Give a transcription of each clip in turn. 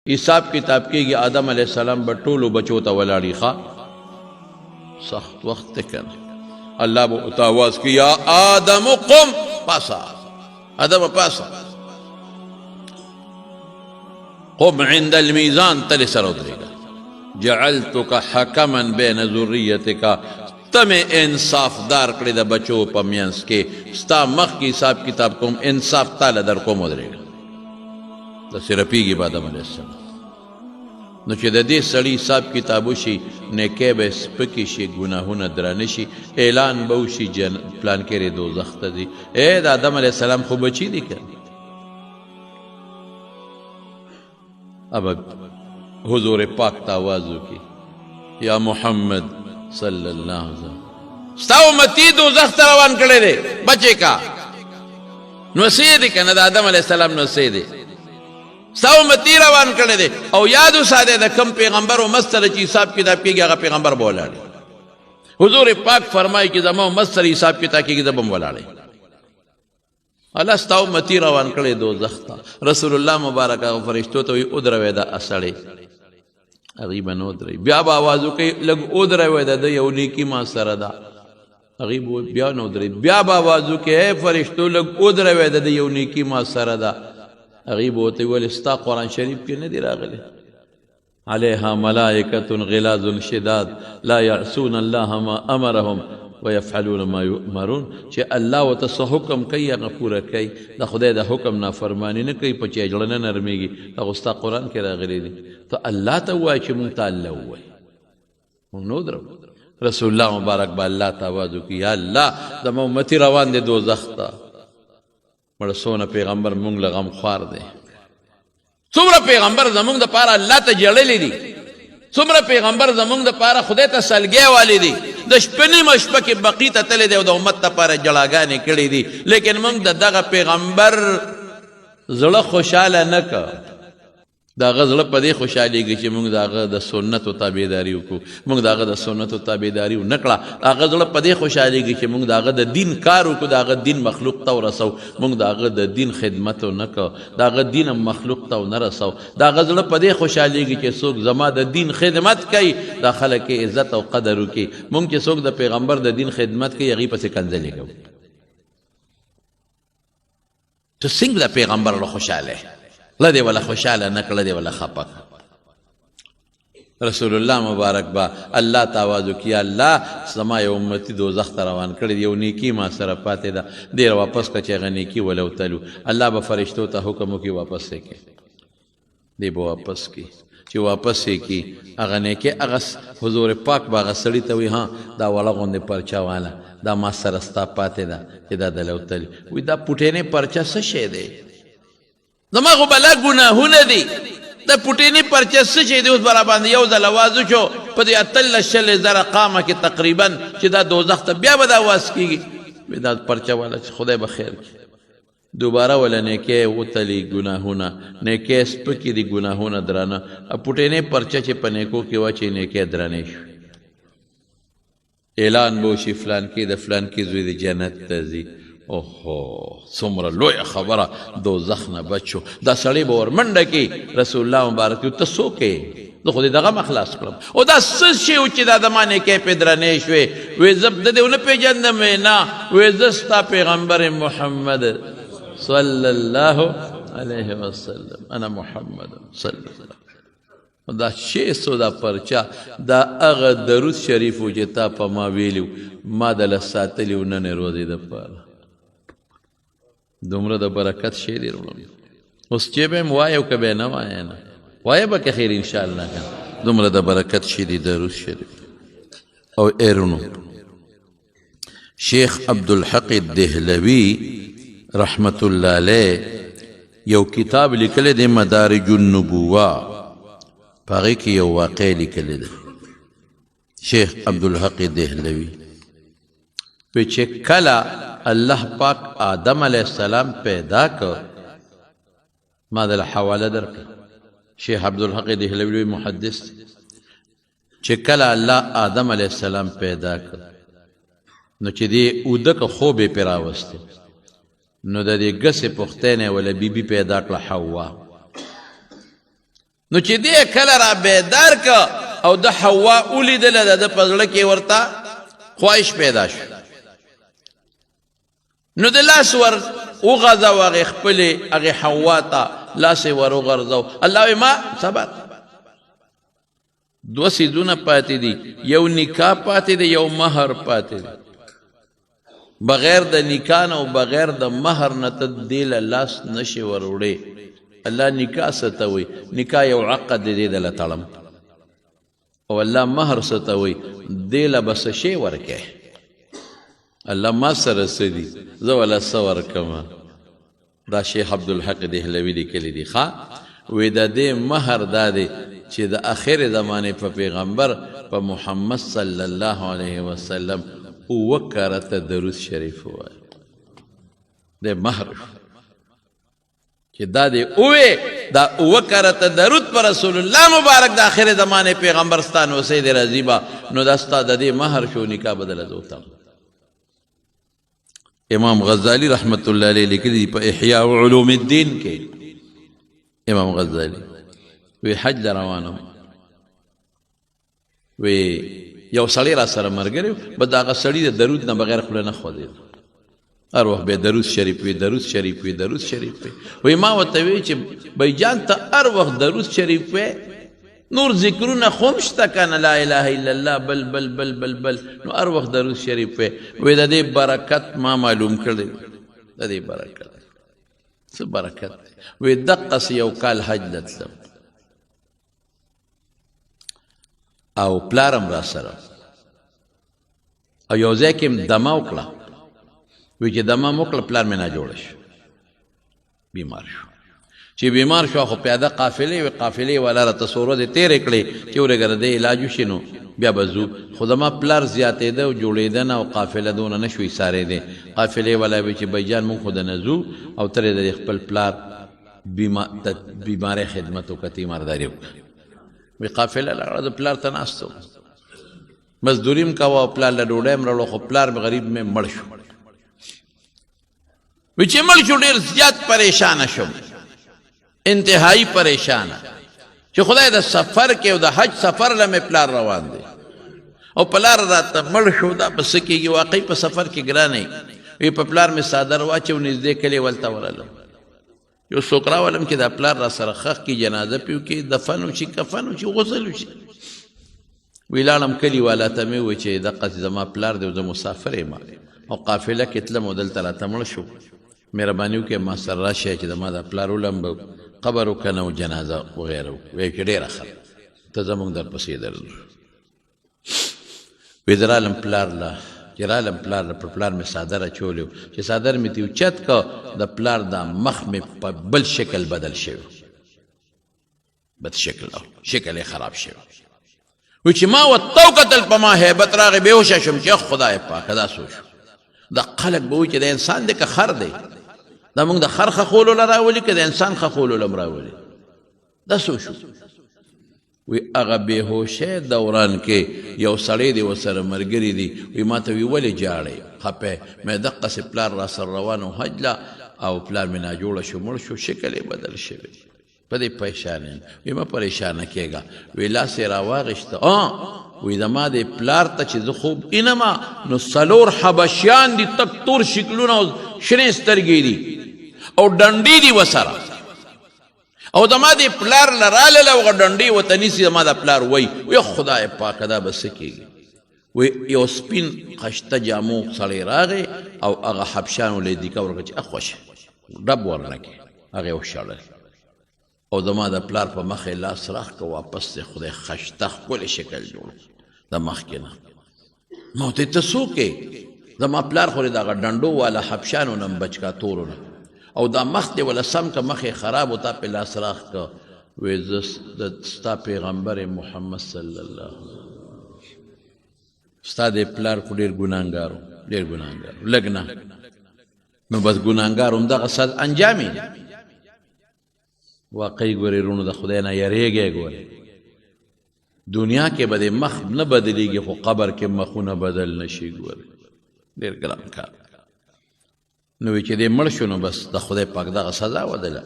حساب کتاب کېږي آدم علیه السلام به ټولو بچو ته ولاړي ښه سخت وخت دی کنه الله به ورته آواز کوي یا آدم قم پاسه آدم پاسه قم عند الميزان تل سره ودرېږه جعلتك حکما بین ذریتک تم انصاف دار کړی د بچو په منځ کې ستا مخکې حساب کتاب کوم انصاف تاله در کوم ودرېږه داسې رپېږي به آدم علیه السلام نو چې د دې سړي حساب کتاب وشي نیکۍ به سپکې شي ګناهونه درانه شي اعلان به وشي پلانکرې دوزخ ته ځي د آدم علیه السلام خو بچي دي که اب حضور پاک ته آواز وکړي یا محمد صلی الله علیه وسلم ستا امتی دوزخ ته روان کړی دی بچې کا نوسې دی که نه د آدم علیه السلام نوسې دی ستا امتی روان کړی دی او یاد وساتئ د کوم پیغمبر امت سره چې حساب کتاب کېږي هغه پیغمبر به ولاړی حضور پاک فرمایي چې زما امت سره حساب کتاب کېږي زه به هم ولاړی الله ستا امتی روان کړی دوزخ ته رسول الله مبارک هغه فرشتو ته وایي ودروئ دا سړی هغوی به نه ودروي بیا به آواز وکوي لږ ودروئ د ده یو نیکي ما سره ده هغوی به بیا نه ودروي بیا به آواز وکوي فرشتو لږ ودروئ د ده یو نیکي ما سره ده هغوی به ورته ویل ستا قرآن شریف کې نه دي راغلی علیها ملائکة غلاظ شداد لا یعصون الله ما امرهم ويفعلون ما يؤمرون چې الله ورته څه حکم کوي هغه پوره کوي د خدای د حکم نافرماني نه کوي په چې زړه نه نرمېږي هغه ستا قرآن کې راغلی دي ته الله ته ووایه چې مونږ ته الله ووایي مونږ نه ودرو رسول الله مبارک به الله ته آواز وکړي یا الله زما امتي روان دی دوزخ ته مړه څونه پیغمبر مونږ له غمخوار دی څومره پیغمبر زمونږ دپاره الله ته ژړلی دي څومره پیغمبر زمونږ دپاره خدای ته سلګۍ والی دي د شپې نیمه شپه کې بقي ته تللی دی او د امت دپاره جړاګانې کړي دي لیکن موږ د دغه پیغمبر زړه خوشحاله نه که د هغه زړه په دې خوشحالېږي چې موږ د هغه د سنتو تابعداري وکړو موږ د هغه د سنتو تابعداري ونه کړه هغه زړه په دې خوشحالېږي چې موږ د هغه د دین کار وکړو د هغه دین مخلوق ته ورسو موږ د هغه د دین خدمت ونه کړو د هغه دین مخلوق ته ونه رسو د هغه زړه په دې خوشحالېږي چې څوک زما د دین خدمت کوي دا خلک یې عزت او قدر وکړي موږ چې څوک د پیغمبر د دین خدمت کوي هغې پسې کنځلې کوو ته څنګه د پیغمبر له خوشحاله لدی ولا خوشحاله نکړه دی ولا خپه رسول الله مبارک با الله ته آواز وکړي الله زما یو امتي دوزخ ته روان کړی دی یو نیکي ما سره پاتې ده ډېر واپس کړه چې هغه نیکي وله وتلو الله به فرشتو ته حکم وکړي واپس یې کړي دی به واپس کړي چې واپس یې کړي هغه نیکي هغه حضور پاک به هغه سړي ته وایي ها دا وړه غوندې پرچه واله دا ما سره ستا پاتې ده چې دا دله وتلي وایي دا پوټینې پرچه څه شی دی زما خو بلا ګناهونه دي د پوټینې پرچه څه شی دی اوس به راباندې یو ځل اواز وشو په دې 18,000 قامه کې تقریبا چې دا دوزخ ته بیا به دا اواز کېږي دا پرچه والا چې خدای به خیر کړي دوباره ولا نیکۍ وتلي ګناهونه نیکۍ سپکې دي ګناهونه درانه پوټینې پرچه چې په نیکو کې واچي نیکۍ درانې شو اعلان به وشي فلانکي د فلانکي زوی د جنت ته ځي اوهو څومره لویه خبره دوزخ نه بچ شو دا سړی به ورمنډه کړي رسول الله مبارک ته څوک یې زه خو دې دغه مه خلاص کړم او دا څه شی و چې دا زما نیکۍ پې درنې شوې وایي زه د دې ونه پېژندم نه وایي زه ستا پیغمبر محمد صلی الله علیه وسلم انا محمد صلی الله دا 600 دا پرچا دا هغه درود شریف و چې تا په ما ویلو ما دله ساتلي و نن یې روزې دپاره دومره د برکت شی دی وروڼو اوس چې به م وایه او که به یې نه وایه نه وایه به که خیر انشاءالله که دومره د برکت شی دی درود شریف او ایرونو شیخ عبدالحق الدهلوي رحمت الله علیه یو کتاب لیکلی دی مدارج النبوه په هغې کې یو واقع لیکلی دی شیخ عبدالحق دهلوي وی چې کله الله پاک آدم علیه السلام پیدا کړ ما دله حواله درکړه شیخ عبدالحق دهلوي محدث چې کله الله آدم علیه السلام پیدا کړ نو چې دې اوده که خوب یې پرې راوستی نو د دې ګسې پختینې وله بیبي پیدا کړه حوا نو چې دې کله را بیدار که او د حوا ولیدله د ده په زړه کې ورته خواهش پیدا شو نو د لاس ور وغځو هغې خپلې هغې حوا ته لاس یې ور وغورځو الله وایي ما صبر دوه څیزونه پاتې دي یو نکاح پاتې دی یو مهر پاتې دی بغیر د نکاح نه او بغیر د مهر نه ته دې له لاس نشي وروړې الله نکاح څه ته وایي نکاح یو عقد دی دې له تړم او الله مهر څه ته وایي دې له به څه شی ورکې الله ما سره څه دي زه وله څه ورکمه دا شیخ عبدالحق دهلوي لیکلی دي ښه وی د دې مهر دا دی چې د آخر زمانې په پیغمبر په محمد صلی الله علیه وسلم اوه کرته درود شریف ووایه د مهر چې دا دی اوه دا اوه کرته درود پر رسول الله مبارک د آخر زمانې پیغمبر ستا نو سید راضي به نو دا ستا د دې مهر شو نکاح بدله دوته امام غزالی رحمت الله علیه لیکلی دی په احیاء علوم الدین کې امام غزالی وی حج له روانم وی یو سړی را سره ملګری به د هغه سړي د درود نه بغیر خوله نه خوځېده هر وخت به درود شریف وي درود شریف وي درود شریف وي وی ما ورته وی چې بیجان ته هر وخت درود شریف وی نور ذکرونه خو هم شته که نه لا اله الا الله بل بل بل بل بل نو هر وخت درود شریف وی د دې برکت ما معلوم کړی د دې برکت څه برکت وی دقسې یو کال حج ته تلم او پلارم را سره او یو ځای کې م دمه وکړه وی چې دمه م وکړه پلار مې ناجوړه شو بیمار شو چې بیمار شو خو پیاده قافلې وې قافلې والا راته څو ورځې تېرې کړې چې ورېږه د دې علاج وشي نو بیا به ځو خو زما پلار زیاتېده او جوړېده نه او قافله دونه نه شو ایسارېدی قافلې والا وی چې بهجان مونږ خو د نه ځو او ترې د خپل پلار بیمارۍ خدمت وکړه تیمارداري وکړه وی قافله لاړه د پلار ته ناست و مزدوري م کوه او پلار له ډوډۍ م راوړه خو پلار مې غریب مې مړ شو وی چې مړ شو ډېر زیات پریشانه شوم انتهایی پریشانه چې خدای د سفر کې او د حج سفر له مې پلار روان دی او پلار راته مړ شو دا به څه کېږي واقعي په سفر کې ګرانه وی په پلار مې څادر واچو نږدې کلي ولته ورلم یو څوک راولم چې دا پلار را سره خښ کړي جنازه پې وکړي دفن وشي کفن وشي غسل وشي وی لاړم کلي والا ته مې وویل چې دقسې زما پلار دی او زه مسافر یم او قافله کې تلم او دلته راته مړ شو مهرباني وکړئ ما سره راشئ چې زما دا پلار ولم قبر وکنه او جنازه وغیره وی چې ډېره ښه ته زموږ درپسې درځو وی زه رالم پلار له چې رالم پلار له پر پلار مې څادر اچولی و چې څادر مې ترې اوچت که د پلار دا مخ مې په بل شکل بدل شوی بد شکل او شکل یې خراب شوی وی چې ما ورته وکتل په ما هیبت راغی بېهوشه شوم چې خدای پاکه دا څه وشو دا خلک به وایي چې د انسان دی که خر دی دا موږ د خر خښولو له راولي که د انسان خښولو له م راولي دا څه وشو وی هغه بېهوشۍ دوران کې یو سړی دی ورسره ملګري دي وی ما ته وی ولې جاړئ خپه مې دقسې پلار را سره روان و حج له او پلار مې ناجوړه شو مړ شو شکل یې بدل شوی په دې پریشان یم وی مه پریشانه کېږه وی لاس یې راواغېسته وی زما دې پلار ته چې زه خوب اینما نو څلور حبشیان دي تک تور شکلونه او شنې سترګې دي او ډنډې دي ورسره او زما دې پلار له راله او هغه ډنډې ورته نیسي زما دا پلار وی خدای پاکه دا به څه کېږي وی یو سپین خشته جامو سړی راغی او هغه حبشیانو له یې دیکه ورکړه چې خوشه ډب ورنه کې هغه یې وشړل او زما د پلار په مخ یې لاس راښ که واپس دې خدای خشته ښکلی شکل جوړ د مخکې نه ما ورته ته څوک یې زما پلار خو دې د هغه ډنډو والا حبشیانو نه م بچ کا تورو نه او دا مخ دې ولا سم که مخ یې خراب و تا پې لاس راښ که وی زه ستا پیغمبر محمد صلی الله ستا دې پلار خو ډېر ګناهګار و ډېر ګناهګار لږ نه نو بس ګناهګار همدغه سد انجام یې واقعي ګورې رونو د خدای نه یریږئ ګورې دنیا کې به دې مخ نه بدلېږي خو قبر کې مخونه بدل نه شي ګورې ډېر ګران کار نو وی چې دې مړ شو نو بس د خدای پاک دغه سزا ودله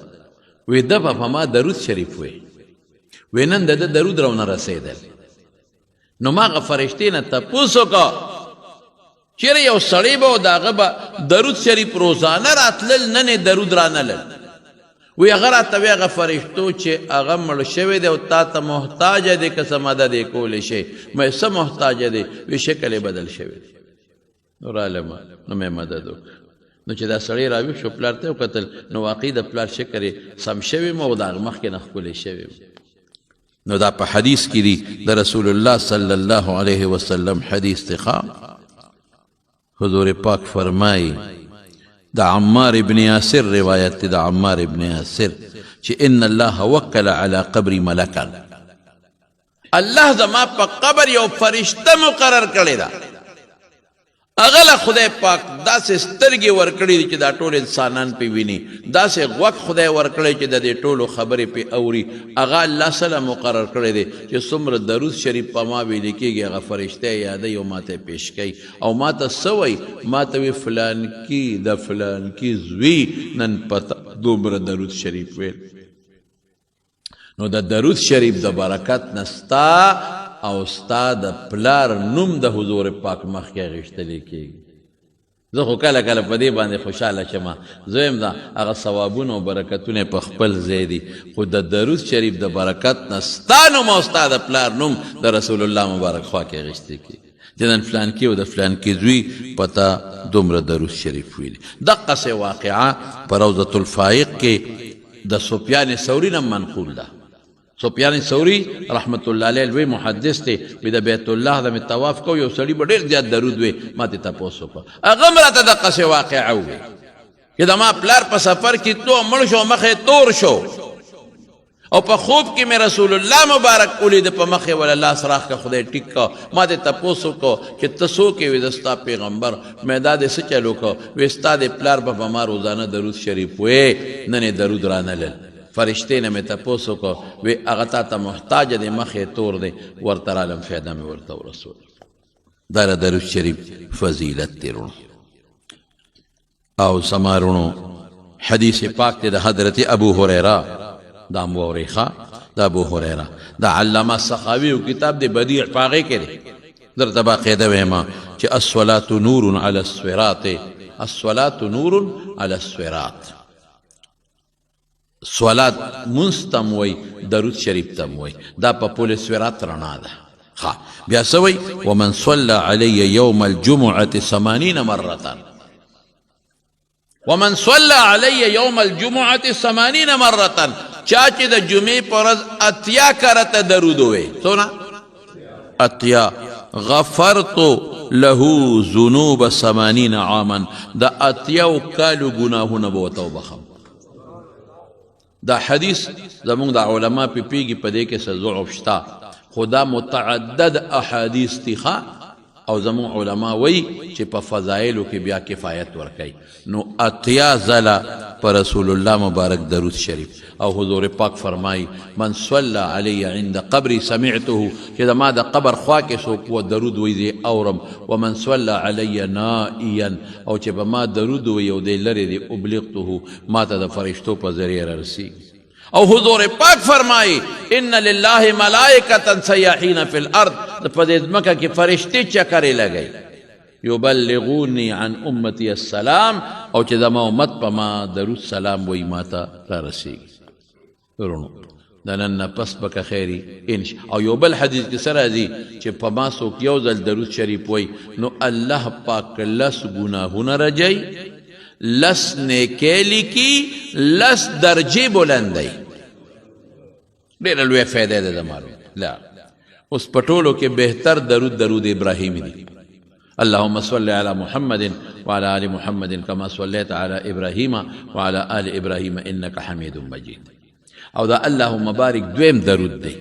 وی ده به په ما درود شریف وی وی نن د ده درود راونه رسېدل. نو ما هغه فرشتې نه تپوس وکړه چېرې یو سړی به و د هغه به درود شریف روزانه راتلل، نن یې درود رانلل. وی هغه راته وی هغه فرشتو چې هغه مړ شوی دی او تا ته محتاجه دی که څه مدد یې کولی شي؟ مې څه محتاجه دی؟ وی شکل یې بدل شوی دی. نو رالم نو مې مدد وکړه. نو چې دا سړی راویښ شو پلار ته یې وکتل نو واقعي د پلار شکل یې سم شوی م او د هغه مخکې نه ښکلی شوی م. نو دا په حدیث کې دی د رسول الله صلی الله علیه وسلم حدیث دی. حضور پاک فرمائی دا عمار ابن یاسر روایت دا عمار ابن یاسر چې ان الله وکل علی قبر ملکا، الله زما په قبر یو فرشته مقرر کړی دا. هغه له خدای پاک داسې سترګې ورکړي دي چې دا ټول انسانان پې ویني، داسې غوږ خدای ورکړی چې د دې ټولو خبرې پې اوري. هغه الله سره مقرر کړی دی چې څومره درود شریف په ما ویلې کېږي هغه فرشته یادوي او ما ته یې پیش کوي. او ما ته څه وایي؟ ما ته وایي فلانکي د فلانکي زوی نن پته دومره درود شریف ویل. نو د درود شریف د برکت نه ستا او ستا د پلار نوم د حضور پاک مخکې اخیستلی کېږي. زه خو کله کله په دې باندې خوشحاله شم، زه یم دا هغه ثوابونه او برکتونه په خپل ځای دي، خو د درود شریف د برکت نه ستا نوم او ستا د پلار نوم د رسول الله مبارک خوا کې اخیستی کېږي چې نن فلانکي او د فلانکي زوی په تا دومره درود شریف ویلي. دقسې واقعه په روضة الفائق کې د سفیان ثوري نه منقول ده. سفیان ثوری رحمت الله علیه لوی محدث دی، وی د بیت الله د مې طواف کو یو سړي به ډېر زیات درود وی. ما ته تپوس وکړه، هغه هم راته دقسې واقعه ووی چې زما پلار په سفر کې تو مړ شو، مخ یې تور شو او په خوب کې مې رسول الله مبارک ولید، په مخ یې ولا لاس راخ که خدای ټیک کا. ما ته تپوس وکړه چې ته څوک یې؟ وی د ستا پیغمبر. مې دا دې څه چل وکړه؟ وی ستا د پلار به په ما روزانه درود شریف وی، نن یې درود رانلل. فرشتې نه مې تپوس وکړه، وی هغه تا ته محتاجه دی، مخ یې تور دی، ورته رالم فایده مې ورته ورسول. دا د درود شریف فضیلت دی رونو. او زما رونو حدیث پاک دی د حضرت ابو هریره، دا مو واورئ ښه، د ابو هریره دا علامه سخاوي کتاب دی بدیع په هغې کې دی. درته باقاعده ویمه چې الصلاة نور علی الصراط، الصلاة نور علی الصراط. صلات منستم وی، درود شریف تم وی، دا په پل صراط رڼا ده. بیا څه وی؟ ومن صلى علي يوم الجمعة 80 مرة، ومن صلى علي يوم الجمعة 80 مرة، چا چې د جمعې په ورځ اتیا کرته درود وی، څونه؟ اتیا. غفرت له ذنوب 80 عاما، د اتیاو کالو ګناهونه به ورته وبخم. دا حدیث زمونږ د علما پې پیږي، په دې کې څه ضعف شته، خو دا متعدد احادیث دي او زمونږ علما وایي چې په فضایلو کې بیا کفایت ورکوي. نو اتیا ځله په رسول الله مبارک درود شریف. او حضور پاک فرمایي من صلی علی عند قبری سمعته، چې زما د قبر خوا کې څوک و درود وایي زه اورم. ومن صلی علی نائیا، او چې به ما درود وایي او دی لرې دی، ابلغته، ما ته د فرشتو په ذریعه رسیږي. او حضور پاک فرمائی ان للہ ملائکتا سیاحین فی الارض، په دې ځمکه کې فرشتې چکرې لګئی، یبلغونی عن امتی السلام، او چې زما امت په ما درود سلام وایي ما ته را رسیږي. ورونو د نن نه پس به که خیري او یو بل حدیث کې څه راځي چې په ما څوک یو ځل درود شریف وایي نو الله پاک لس ګناهونه رجوي، لس نیکۍ لیکي، لس درجې بلندوي. ډېره لویه فایده ده د معلوم. لا اوس په ټولو کې بهتر درود ابراهیمي دی. اللهم صل على محمد وعلى آل محمد كما صليت على إبراهيم وعلى آل إبراهيم إنك حميد مجيد. او دا اللهم بارك دویم درود دی.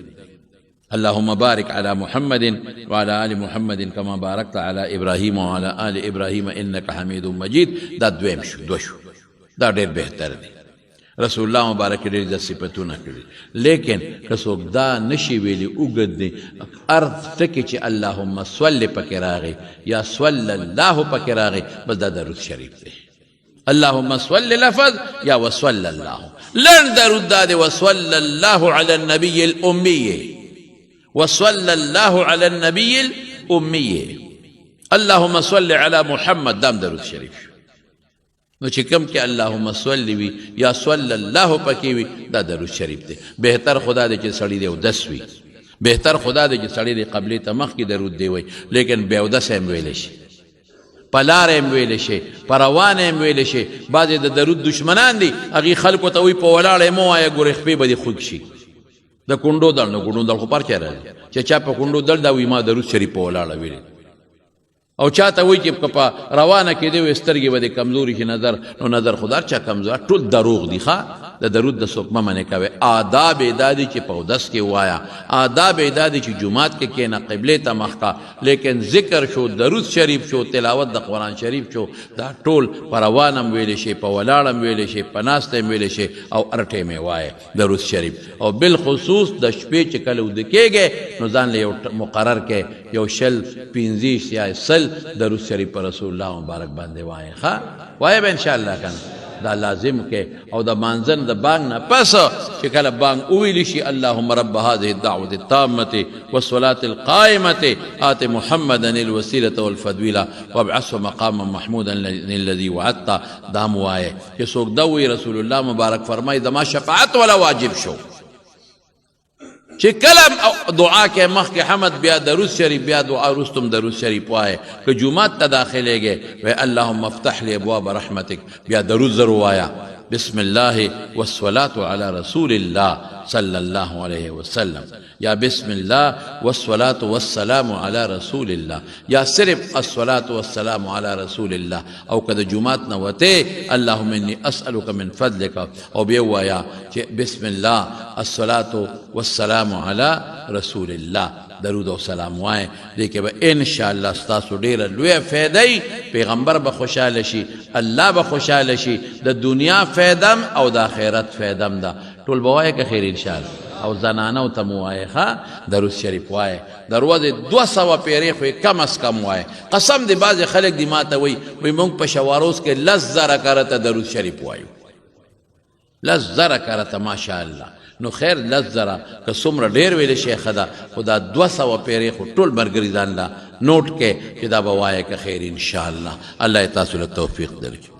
اللهم بارك على محمد وعلى آل محمد كما باركت على إبراهيم وعلى آل إبراهيم إنك حميد مجيد. دا دویم شو، دو شو، دا ډېر بهتر دی. رسول الله مبارک ډېر د صفتونه کړي، لیکن که څوک دا نشي ویلي اوږد دی، ارض ټکي چې اللهم صل پکې راغی یا صلی الله پکې راغی، بس دا درود شریف دی. اللهم صل لفظ یا وصلی الله. لن درود داده وصلی الله علی النبی الامی، وصلی الله علی النبی الامی، اللهم صل علی محمد، دام درود شریف. نو چې کوم کې اللهم صل وي یا صلی الله پکې وي دا درود شریف دی. بهتر خدا دی چې سړی دی اودس وي، بهتر خدا دی چې سړی دی قبلې ته مخکې درود دی وي، لیکن بې اودسه هم ویلی شي، په لاره هم ویلی شي، په روانه هم ویلی شي. بعضې د درود دشمنان دي، هغې خلکو ته وایي په ولاړه یې مه وایه ګورې خپې به دې خوږ شي. د کونډو دړ نه کونډو دړ خو پر چا راځي چې چا په کونډو دړ دا وایي ما درود شریف په ولاړه ویلی، او چاته وایي چې په روانه کې دی وایي سترګې به دې کمزوري شي نظر، نو نظر خو دا چا کمزور، ټول دروغ دي. ښه د درود د څوک مه منې کوئ. آداب یې دا دي چې په اودس کې ووایه، آداب یې دا دي چې جومات کې کښېنه قبلې ته مخ کا، لیکن ذکر شو، درود شریف شو، تلاوت د قرآن شریف شو، دا ټول په روان هم ویلی شي، په ولاړ هم ویلی شي، په ناسته هم ویلی شي، او هر ټیم یې وایه درود شریف. او بالخصوص د شپې چې کله وده کېږې نو ځان له یو مقرر کې یو 20 یا 100 درود شریف پر رسول الله مبارک باندې وایه. ښه وایه به انشاءالله کنه دا لازم کې. او د مانځن د بانګ نه پس چې کله بانګ وویلی شي اللهم رب هذه الدعوة التامة والصلاة القائمة آت محمدا الوسيلة والفضيلة وابعثه مقاما محمودا الذي وعدته، دا مو وایه. چې څوک دا وایي رسول الله مبارک فرمایي زما شفاعت ولا واجب شو. چې کلم دعا کې مخکې حمد بیا درود شریف بیا دعا رستم درود شریف وایه. که جومات ته داخلېږې وی اللهم افتح لي ابواب رحمتك بیا درود زر وایه. بسم الله والصلاة على رسول الله صلى الله عليه وسلم، یا بسم الله والصلاة والسلام على رسول الله، یا صرف الصلاة والسلام على رسول الله. او که د جومات نه وتې اللهم اني اسألك من فضلك، او بیا وایه چې بسم الله الصلاة والسلام على رسول الله، درود او سلام وایه. دې کې به انشاءالله ستاسو ډېره لویه فایده، پیغمبر به خوشحاله شي، الله به خوشحاله شي، د دنیا فایدم او د آخرت فایدم ده. ټول به وایه که خیر انشاءالله. او زنانو ته مو وایه ښه درود شریف وایه. د ورځې 200 پیرې خو یې کم از کم وایه. قسم دی بعضې خلک دی ما ته وایي موږ په شواروز کې 10,000 کرته درود شریف وایو، 10,000 کرته ماشاءالله. نو خیر 10,000 که څومره ډېر ویلی شي ښه ده، خو دا 200 پیرې خو ټول ملګري ځان له نوټ کې چې دا به وایه که خیر انشاءالله. الله یې تاسو له توفیق درکړي.